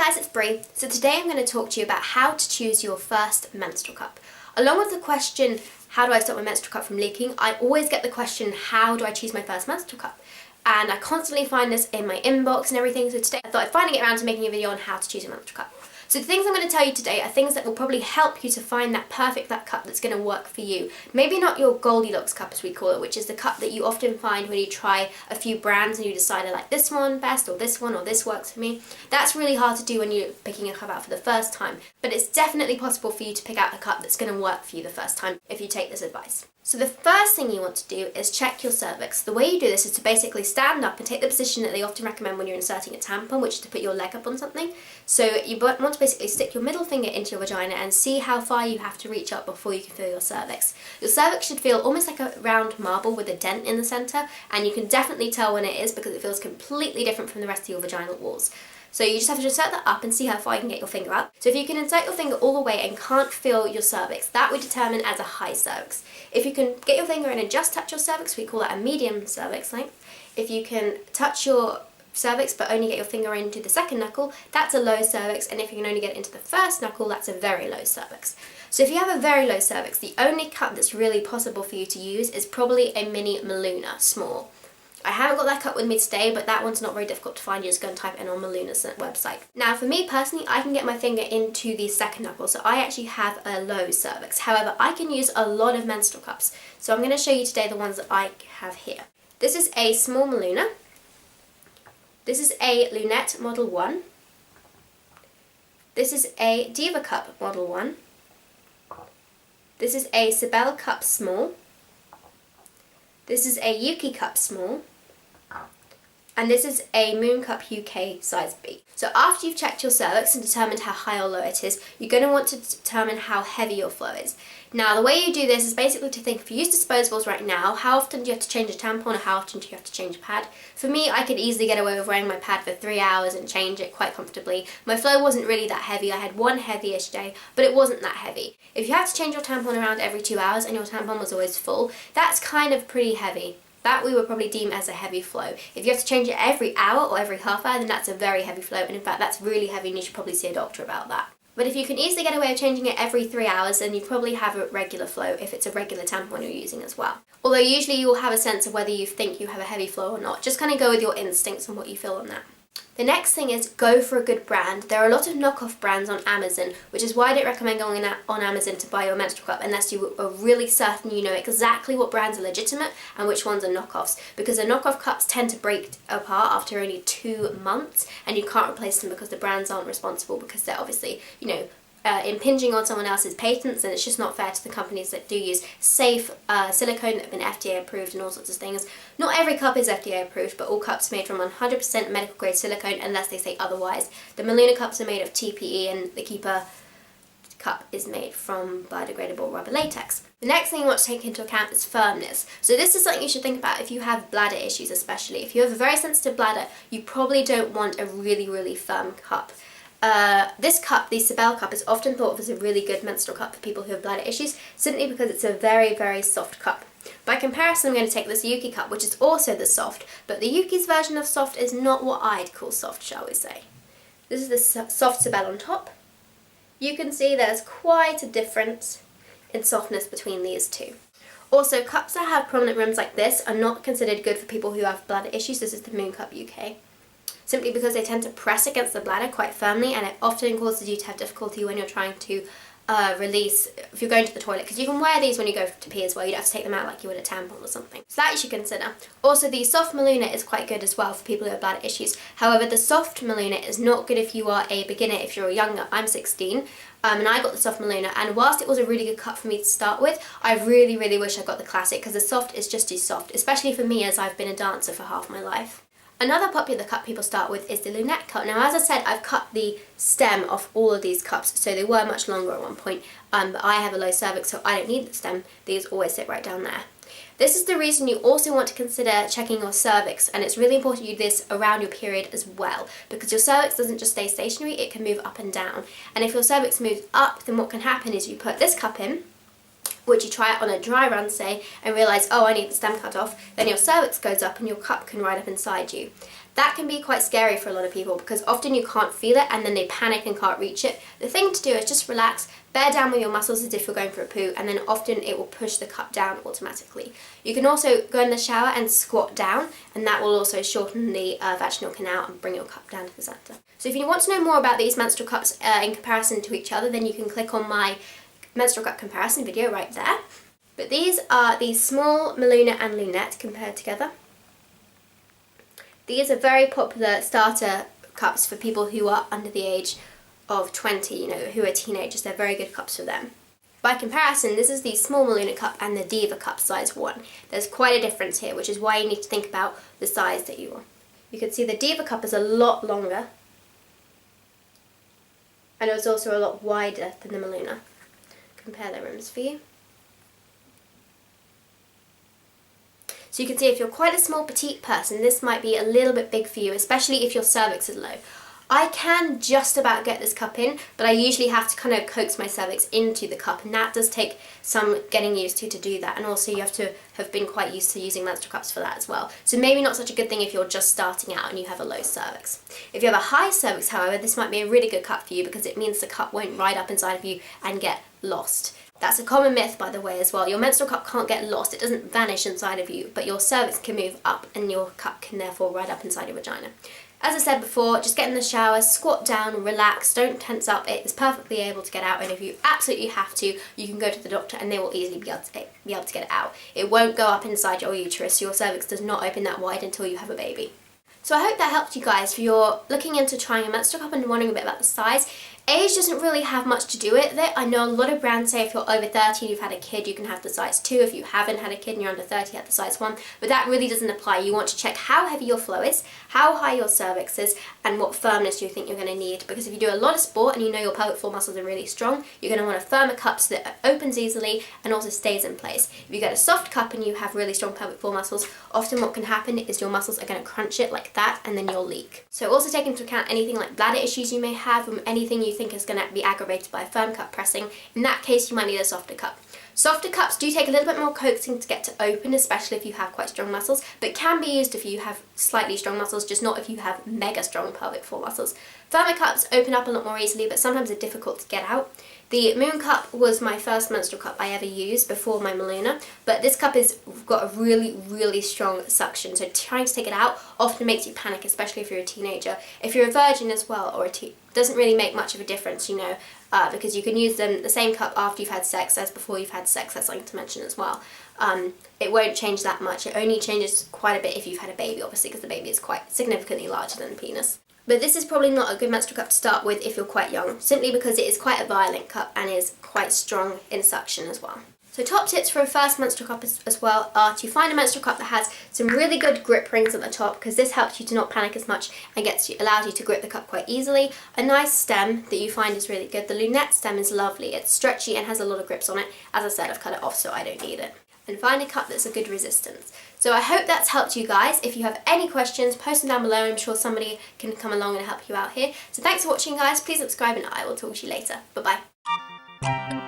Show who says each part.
Speaker 1: guys, it's Brie. So today I'm going to talk to you about how to choose your first menstrual cup. Along with the question, how do I stop my menstrual cup from leaking, I always get the question, how do I choose my first menstrual cup? And I constantly find this in my inbox and everything, so today I thought I'd finally get around to making a video on how to choose a menstrual cup. So the things I'm going to tell you today are things that will probably help you to find that perfect cup that's going to work for you. Maybe not your Goldilocks cup as we call it, which is the cup that you often find when you try a few brands and you decide I like this one best or this works for me. That's really hard to do when you're picking a cup out for the first time, but it's definitely possible for you to pick out a cup that's going to work for you the first time if you take this advice. So the first thing you want to do is check your cervix. The way you do this is to basically stand up and take the position that they often recommend when you're inserting a tampon, which is to put your leg up on something. So you want to basically stick your middle finger into your vagina and see how far you have to reach up before you can feel your cervix. Your cervix should feel almost like a round marble with a dent in the centre, and you can definitely tell when it is because it feels completely different from the rest of your vaginal walls. So you just have to insert that up and see how far you can get your finger up. So if you can insert your finger all the way and can't feel your cervix, that would determine as a high cervix. If you can get your finger in and just touch your cervix, we call that a medium cervix length. If you can touch your cervix but only get your finger into the second knuckle, that's a low cervix, and if you can only get into the first knuckle, that's a very low cervix. So if you have a very low cervix, the only cup that's really possible for you to use is probably a mini Maluna small. I haven't got that cup with me today, but that one's not very difficult to find. You just go and type in on Maluna's website. Now for me personally, I can get my finger into the second knuckle, so I actually have a low cervix. However, I can use a lot of menstrual cups. So I'm going to show you today the ones that I have here. This is a small Maluna. This is a Lunette Model 1. This is a Diva Cup Model 1. This is a Sibel Cup Small. This is a Yuki Cup Small. And this is a Moon Cup UK size B. So after you've checked your cervix and determined how high or low it is, you're going to want to determine how heavy your flow is. Now the way you do this is basically to think, if you use disposables right now, how often do you have to change a tampon or how often do you have to change a pad? For me, I could easily get away with wearing my pad for 3 hours and change it quite comfortably. My flow wasn't really that heavy. I had one heavy-ish day, but it wasn't that heavy. If you have to change your tampon around every 2 hours and your tampon was always full, that's kind of pretty heavy. That we would probably deem as a heavy flow. If you have to change it every hour or every half hour, then that's a very heavy flow, and in fact that's really heavy and you should probably see a doctor about that. But if you can easily get away with changing it every 3 hours, then you probably have a regular flow if it's a regular tampon you're using as well. Although usually you'll have a sense of whether you think you have a heavy flow or not. Just kind of go with your instincts and what you feel on that. The next thing is go for a good brand. There are a lot of knockoff brands on Amazon, which is why I don't recommend going on Amazon to buy your menstrual cup unless you are really certain you know exactly what brands are legitimate and which ones are knockoffs. Because the knockoff cups tend to break apart after only 2 months, and you can't replace them because the brands aren't responsible, because they're obviously, impinging on someone else's patents, and it's just not fair to the companies that do use safe silicone that have been FDA approved and all sorts of things. Not every cup is FDA approved, but all cups made from 100% medical grade silicone unless they say otherwise. The Maluna cups are made of TPE and the Keeper cup is made from biodegradable rubber latex. The next thing you want to take into account is firmness. So this is something you should think about if you have bladder issues, especially. If you have a very sensitive bladder, you probably don't want a really, really firm cup. This cup, the Sibel cup, is often thought of as a really good menstrual cup for people who have bladder issues, simply because it's a very, very soft cup. By comparison, I'm going to take this Yuki cup, which is also the soft, but the Yuki's version of soft is not what I'd call soft, shall we say. This is the soft Sibel on top. You can see there's quite a difference in softness between these two. Also, cups that have prominent rims like this are not considered good for people who have bladder issues. This is the Moon Cup UK. Simply because they tend to press against the bladder quite firmly, and it often causes you to have difficulty when you're trying to release, if you're going to the toilet, because you can wear these when you go to pee as well. You don't have to take them out like you would a tampon or something. So that you should consider. Also, the soft Maluna is quite good as well for people who have bladder issues. However, the soft Maluna is not good if you are a beginner, if you're younger. I'm 16, and I got the soft Maluna, and whilst it was a really good cup for me to start with, I really, really wish I got the classic, because the soft is just too soft, especially for me, as I've been a dancer for half my life. Another popular cup people start with is the Lunette cup. Now, as I said, I've cut the stem off all of these cups, so they were much longer at one point, but I have a low cervix, so I don't need the stem. These always sit right down there. This is the reason you also want to consider checking your cervix, and it's really important you do this around your period as well, because your cervix doesn't just stay stationary, it can move up and down. And if your cervix moves up, then what can happen is you put this cup in, Would you try it on a dry run, say, and realise, oh, I need the stem cut off, then your cervix goes up and your cup can ride up inside you. That can be quite scary for a lot of people because often you can't feel it and then they panic and can't reach it. The thing to do is just relax, bear down with your muscles as if you're going for a poo, and then often it will push the cup down automatically. You can also go in the shower and squat down, and that will also shorten the vaginal canal and bring your cup down to the centre. So if you want to know more about these menstrual cups in comparison to each other, then you can click on my menstrual cup comparison video right there. But these are the small Maluna and Lunette compared together. These are very popular starter cups for people who are under the age of 20, you know, who are teenagers. They're very good cups for them. By comparison, this is the small Maluna cup and the Diva cup size 1. There's quite a difference here, which is why you need to think about the size that you want. You can see the Diva cup is a lot longer, and it's also a lot wider than the Maluna. Compare the rims for you. So you can see if you're quite a small petite person, this might be a little bit big for you, especially if your cervix is low. I can just about get this cup in, but I usually have to kind of coax my cervix into the cup, and that does take some getting used to do that. And also you have to have been quite used to using menstrual cups for that as well. So maybe not such a good thing if you're just starting out and you have a low cervix. If you have a high cervix, however, this might be a really good cup for you because it means the cup won't ride up inside of you and get lost. That's a common myth, by the way, as well. Your menstrual cup can't get lost. It doesn't vanish inside of you, but your cervix can move up and your cup can therefore ride up inside your vagina. As I said before, just get in the shower, squat down, relax, don't tense up. It is perfectly able to get out, and if you absolutely have to, you can go to the doctor and they will easily be able to get it out. It won't go up inside your uterus. Your cervix does not open that wide until you have a baby. So I hope that helped you guys if you're looking into trying a menstrual cup and wondering a bit about the size. Age doesn't really have much to do with it. I know a lot of brands say if you're over 30 and you've had a kid, you can have the size 2. If you haven't had a kid and you're under 30, have the size 1. But that really doesn't apply. You want to check how heavy your flow is, how high your cervix is, and what firmness you think you're going to need. Because if you do a lot of sport and you know your pelvic floor muscles are really strong, you're going to want a firmer cup so that it opens easily and also stays in place. If you get a soft cup and you have really strong pelvic floor muscles, often what can happen is your muscles are going to crunch it like that and then you'll leak. So also take into account anything like bladder issues you may have, and anything you think is going to be aggravated by a firm cup pressing. In that case, you might need a softer cup. Softer cups do take a little bit more coaxing to get to open, especially if you have quite strong muscles, but can be used if you have slightly strong muscles, just not if you have mega strong pelvic floor muscles. Firmer cups open up a lot more easily, but sometimes they're difficult to get out. The Moon cup was my first menstrual cup I ever used before my Maluna, but this cup has got a really strong suction, so trying to take it out often makes you panic, especially if you're a teenager. If you're a virgin as well, or it doesn't really make much of a difference, you know, because you can use the same cup after you've had sex as before you've had sex. That's something to mention as well. It won't change that much. It only changes quite a bit if you've had a baby, obviously, because the baby is quite significantly larger than the penis. But this is probably not a good menstrual cup to start with if you're quite young, simply because it is quite a violent cup and is quite strong in suction as well. So top tips for a first menstrual cup as well are to find a menstrual cup that has some really good grip rings at the top, because this helps you to not panic as much and allows you to grip the cup quite easily. A nice stem that you find is really good. The Lunette stem is lovely. It's stretchy and has a lot of grips on it. As I said, I've cut it off so I don't need it. And find a cup that's a good resistance. So I hope that's helped you guys. If you have any questions, post them down below. I'm sure somebody can come along and help you out here. So thanks for watching, guys. Please subscribe and I will talk to you later. Bye-bye.